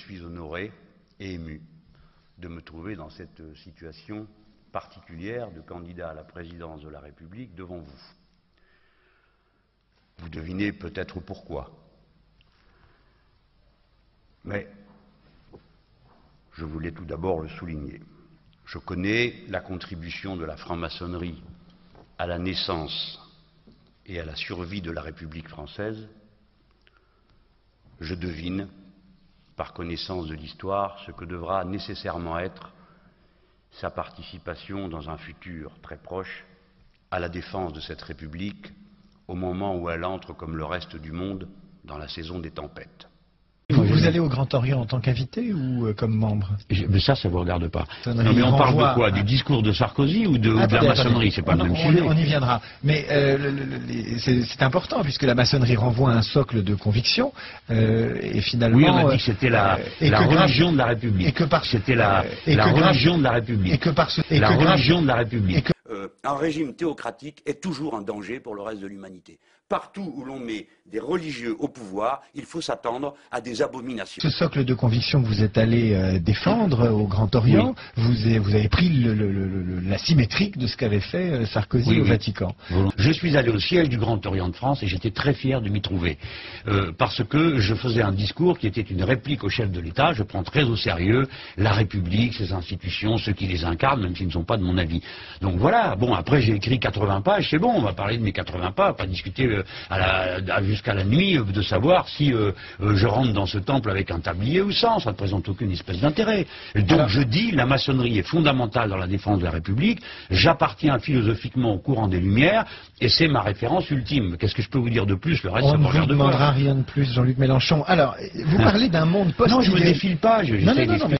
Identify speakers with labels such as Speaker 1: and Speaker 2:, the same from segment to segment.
Speaker 1: suis honoré et ému de me trouver dans cette situation particulière de candidat à la présidence de la République devant vous. Vous devinez peut-être pourquoi. Mais je voulais tout d'abord le souligner. Je connais la contribution de la franc-maçonnerie à la naissance et à la survie de la République française. Je devine, par connaissance de l'histoire, ce que devra nécessairement être sa participation dans un futur très proche à la défense de cette République au moment où elle entre, comme le reste du monde, dans la saison des tempêtes.
Speaker 2: Vous allez au Grand Orient en tant qu'invité ou comme membre?
Speaker 3: Mais ça vous regarde pas. Non, mais on parle de quoi? Du discours de Sarkozy ou de la maçonnerie? C'est pas le même sujet.
Speaker 2: On y viendra. Mais c'est important puisque la maçonnerie renvoie à un socle de conviction et finalement.
Speaker 3: Oui, on a dit que c'était la religion de la République. C'était la religion de la République.
Speaker 2: Et que par ce,
Speaker 3: la religion de la République.
Speaker 1: Un régime théocratique est toujours un danger pour le reste de l'humanité. Partout où l'on met des religieux au pouvoir, il faut s'attendre à des abominations.
Speaker 2: Ce socle de conviction que vous êtes allé défendre au Grand Orient, oui. vous avez pris la symétrique de ce qu'avait fait Sarkozy au Vatican.
Speaker 3: Je suis allé au siège du Grand Orient de France et j'étais très fier de m'y trouver. Parce que je faisais un discours qui était une réplique au chef de l'État. Je prends très au sérieux la République, ses institutions, ceux qui les incarnent, même s'ils ne sont pas de mon avis. Donc voilà, bon, après j'ai écrit 80 pages, c'est bon, on va parler de mes 80 pages, pas discuter jusqu'à la nuit de savoir si je rentre dans ce temple avec un tablier ou sans, ça ne présente aucune espèce d'intérêt. Donc je dis, la maçonnerie est fondamentale dans la défense de la République, j'appartiens philosophiquement au courant des Lumières, et c'est ma référence ultime. Qu'est-ce que je peux vous dire de plus? Le reste, ça me regarde de voir.
Speaker 2: On ne demandera rien de plus, Jean-Luc Mélenchon. Alors, vous parlez d'un monde post-idéaliste.
Speaker 3: Non, je ne me défile pas, j'essaie d'expliquer.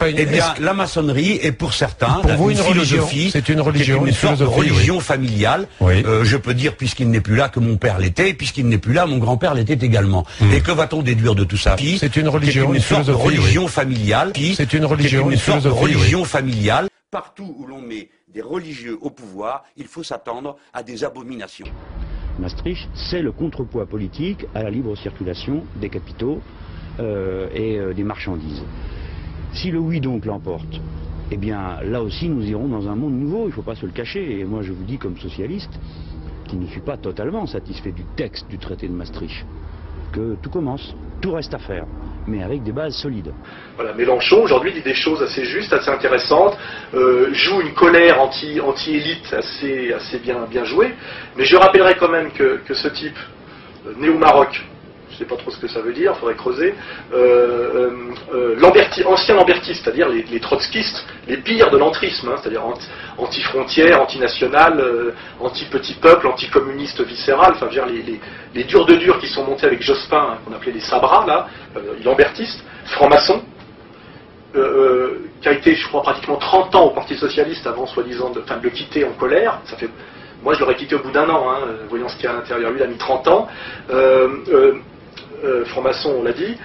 Speaker 3: Eh bien, la maçonnerie est pour certains une philosophie,
Speaker 2: c'est une religion,
Speaker 3: une sorte de religion familiale.
Speaker 2: Oui.
Speaker 3: Je peux dire, puisqu'il n'est plus là, que mon père l'était, et puisqu'il n'est plus là, mon grand-père l'était également. Et que va-t-on déduire de tout ça?
Speaker 2: C'est une religion,
Speaker 3: une sorte de religion familiale.
Speaker 2: C'est une religion,
Speaker 3: une sorte de religion familiale. Partout où l'on met des religieux au pouvoir, il faut s'attendre à des abominations. Maastricht, c'est le contrepoids politique à la libre circulation des capitaux et des marchandises. Si le oui donc l'emporte, eh bien là aussi nous irons dans un monde nouveau, il ne faut pas se le cacher. Et moi je vous dis comme socialiste, qui ne suis pas totalement satisfait du texte du traité de Maastricht, que tout commence, tout reste à faire, mais avec des bases solides.
Speaker 4: Voilà, Mélenchon aujourd'hui dit des choses assez justes, assez intéressantes, joue une colère anti-élite assez bien jouée, mais je rappellerai quand même que ce type, né au Maroc, je ne sais pas trop ce que ça veut dire, il faudrait creuser, ancien lambertiste, c'est-à-dire les trotskistes, les pires de l'entrisme, hein, c'est-à-dire anti-frontières, anti-national, anti-petit peuple, anti-communiste viscéral, enfin je veux dire, les durs de durs qui sont montés avec Jospin, hein, qu'on appelait les sabras, là, lambertistes, francs-maçons, qui a été, je crois, pratiquement 30 ans au Parti Socialiste avant, soi-disant, de le quitter en colère. Ça fait, moi, je l'aurais quitté au bout d'un an, hein, voyant ce qu'il y a à l'intérieur. Lui, il a mis 30 ans. Franc-maçon, on l'a dit,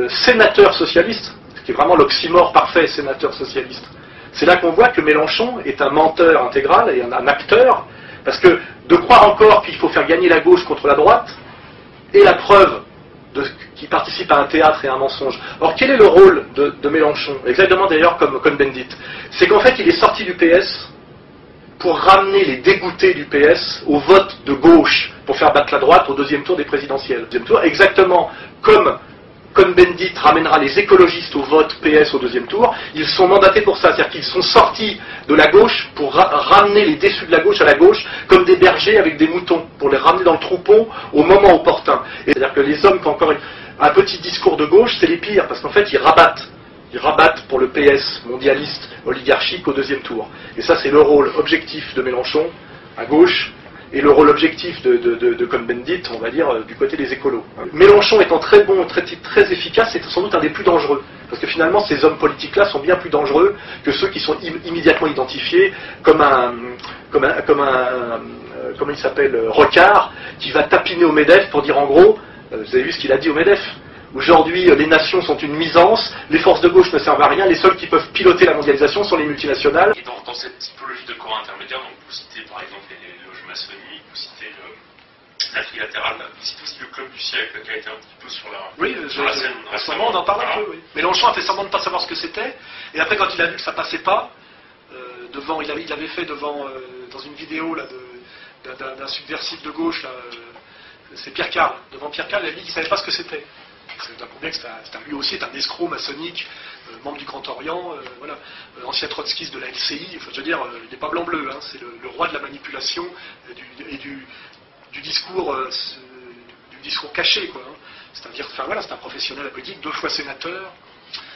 Speaker 4: sénateur socialiste, ce qui est vraiment l'oxymore parfait, sénateur socialiste. C'est là qu'on voit que Mélenchon est un menteur intégral et un acteur, parce que de croire encore qu'il faut faire gagner la gauche contre la droite est la preuve qu'il participe à un théâtre et à un mensonge. Or, quel est le rôle de Mélenchon? Exactement d'ailleurs comme Cohn-Bendit. C'est qu'en fait, il est sorti du PS pour ramener les dégoûtés du PS au vote de gauche, pour faire battre la droite au deuxième tour des présidentielles. Deuxième tour, exactement comme Cohn-Bendit ramènera les écologistes au vote PS au deuxième tour, ils sont mandatés pour ça, c'est-à-dire qu'ils sont sortis de la gauche pour ramener les déçus de la gauche à la gauche, comme des bergers avec des moutons, pour les ramener dans le troupeau au moment opportun. C'est-à-dire que les hommes qui ont encore un petit discours de gauche, c'est les pires, parce qu'en fait, ils rabattent. Ils rabattent pour le PS mondialiste oligarchique au deuxième tour. Et ça, c'est le rôle objectif de Mélenchon, à gauche, et le rôle objectif de Cohn-Bendit, on va dire, du côté des écolos. Mélenchon étant très bon, très efficace, c'est sans doute un des plus dangereux. Parce que finalement, ces hommes politiques-là sont bien plus dangereux que ceux qui sont immédiatement identifiés comme comment il s'appelle, Rocard, qui va tapiner au MEDEF pour dire en gros, vous avez vu ce qu'il a dit au MEDEF? Aujourd'hui, les nations sont une nuisance, les forces de gauche ne servent à rien, les seuls qui peuvent piloter la mondialisation sont les multinationales.
Speaker 5: Et dans cette typologie de corps intermédiaire, donc vous citez par exemple les loges maçonniques, vous citez la trilatérale, vous citez aussi le club du siècle qui a été un petit peu sur la scène.
Speaker 4: En ce moment, on en parle un peu, oui. Mélenchon a fait semblant de ne pas savoir ce que c'était, et après quand il a vu que ça passait pas, il avait fait devant, dans une vidéo là, d'un subversif de gauche, c'est Pierre Carl, devant Pierre Carl, il a dit qu'il ne savait pas ce que c'était. C'est un problème que lui aussi est un escroc maçonnique, membre du Grand Orient, voilà, ancien trotskiste de la LCI, enfin, je veux dire, il n'est pas blanc-bleu, hein, c'est le roi de la manipulation et du discours caché, quoi. Hein. C'est un professionnel politique, 2 fois sénateur.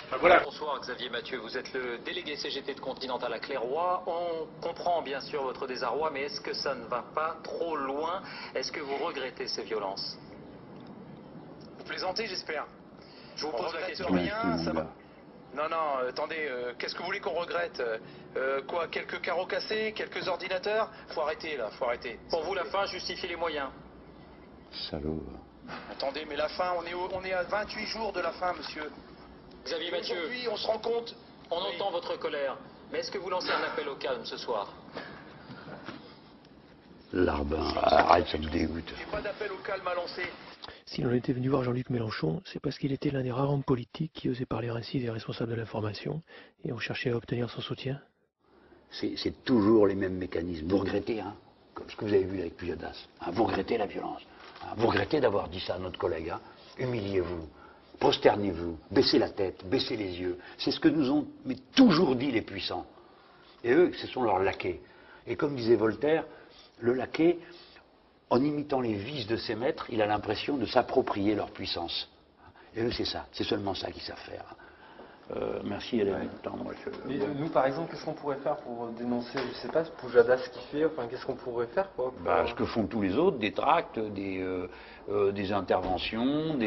Speaker 4: Enfin, voilà.
Speaker 6: Bonsoir Xavier Mathieu, vous êtes le délégué CGT de Continental à Clairoy. On comprend bien sûr votre désarroi, mais est-ce que ça ne va pas trop loin? Est-ce que vous regrettez ces violences? Vous plaisantez, j'espère. Je vous pose la question. Rien, ça va. Non, non, attendez, qu'est-ce que vous voulez qu'on regrette? Quoi, quelques carreaux cassés, quelques ordinateurs? Faut arrêter là, faut arrêter. Pour vous, la fin justifie les moyens.
Speaker 1: Salaud.
Speaker 6: Attendez, mais la fin, on est à 28 jours de la fin, monsieur. Xavier Mathieu, aujourd'hui, on se rend compte. On entend votre colère, mais est-ce que vous lancez un appel au calme ce soir?
Speaker 1: Larbin, arrête, ça me dégoûte.
Speaker 6: Il n'y a pas d'appel au calme à lancer.
Speaker 7: Si l'on était venu voir Jean-Luc Mélenchon, c'est parce qu'il était l'un des rares hommes politiques qui osait parler ainsi des responsables de l'information, et on cherchait à obtenir son soutien.
Speaker 3: C'est toujours les mêmes mécanismes. Vous regrettez, hein, comme ce que vous avez vu avec Pujadas. Hein, vous regrettez la violence. Hein, vous regrettez d'avoir dit ça à notre collègue. Hein. Humiliez-vous, prosternez-vous, baissez la tête, baissez les yeux. C'est ce que nous ont toujours dit les puissants. Et eux, ce sont leurs laquais. Et comme disait Voltaire, le laquais, en imitant les vices de ses maîtres, il a l'impression de s'approprier leur puissance. Et eux, c'est ça, c'est seulement ça qu'ils savent faire. Merci, Hélène.
Speaker 8: Nous, par exemple, qu'est-ce qu'on pourrait faire pour dénoncer, je ne sais pas, ce Pujadas qui fait, enfin, qu'est-ce qu'on pourrait faire, quoi,
Speaker 3: ce que font tous les autres, des tracts, des interventions,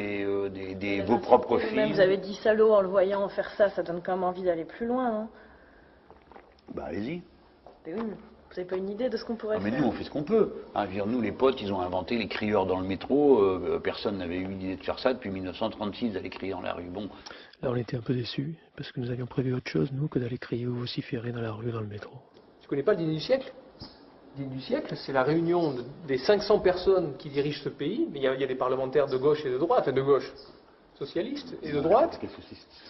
Speaker 3: vos propres films.
Speaker 9: Vous avez dit salaud en le voyant faire ça, ça donne quand même envie d'aller plus loin, non?
Speaker 3: Allez-y.
Speaker 9: Mais oui, vous n'avez pas une idée de ce qu'on pourrait
Speaker 3: mais
Speaker 9: faire?
Speaker 3: nous, on fait ce qu'on peut. Hein, nous, les potes, ils ont inventé les crieurs dans le métro. Personne n'avait eu l'idée de faire ça depuis 1936, d'aller crier dans la rue. Bon.
Speaker 7: Là, on était un peu déçus, parce que nous avions prévu autre chose, nous, que d'aller crier ou vociférer dans la rue, dans le métro.
Speaker 8: Tu connais pas le dîner du siècle? Le dîner du siècle, c'est la réunion des 500 personnes qui dirigent ce pays, mais il y a des parlementaires de gauche et de droite, enfin de gauche, socialistes et de droite.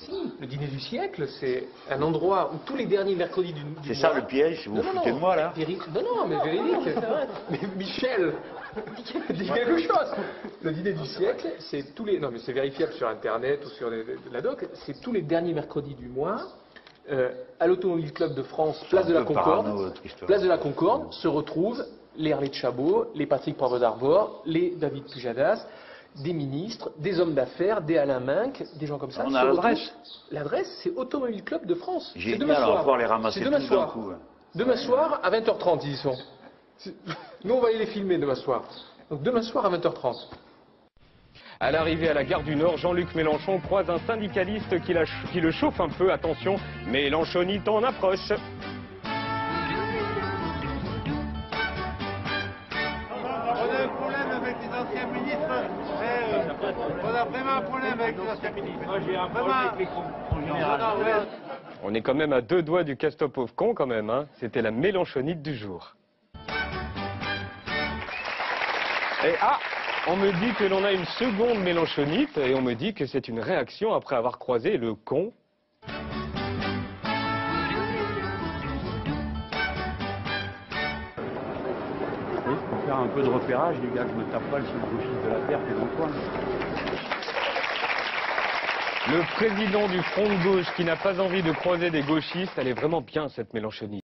Speaker 8: Si, le dîner du siècle, c'est un endroit où tous les derniers mercredis du mois...
Speaker 3: C'est ça le piège, vous vous foutez de moi là?
Speaker 8: Non, mais véridique. Mais Michel, dis quelque chose. Le dîner du siècle, c'est tous les... Non, mais c'est vérifiable sur Internet ou sur la doc, c'est tous les derniers mercredis du mois, à l'Automobile Club de France, place de la Concorde, se retrouvent les Arlette Chabot, les Patrick Poivre d'Arvor, les David Pujadas, des ministres, des hommes d'affaires, des Alain Minck, des gens comme ça.
Speaker 3: On a l'adresse.
Speaker 8: L'adresse, c'est Automobile Club de France.
Speaker 3: C'est demain soir. On va pouvoir les ramasser tous d'un coup.
Speaker 8: Demain soir à 20h30, ils y sont. Nous, on va aller les filmer demain soir. Donc demain soir à 20h30.
Speaker 10: À l'arrivée à la gare du Nord, Jean-Luc Mélenchon croise un syndicaliste qui le chauffe un peu. Attention, Mélenchonite en approche.
Speaker 11: On a un problème avec les anciens ministres. On a vraiment un problème avec les anciens ministres. Moi, j'ai un problème avec les cons. En général.
Speaker 10: On est quand même à 2 doigts du casse-top pauvre con quand même. Hein. C'était la Mélenchonite du jour. Et on me dit que l'on a une seconde Mélenchonite et on me dit que c'est une réaction après avoir croisé le con.
Speaker 3: Pour faire un peu de repérage, les gars, je me tape pas le sud gauchiste de la Terre, t'es dans le coin.
Speaker 10: Le président du Front de gauche qui n'a pas envie de croiser des gauchistes, elle est vraiment bien cette Mélenchonie.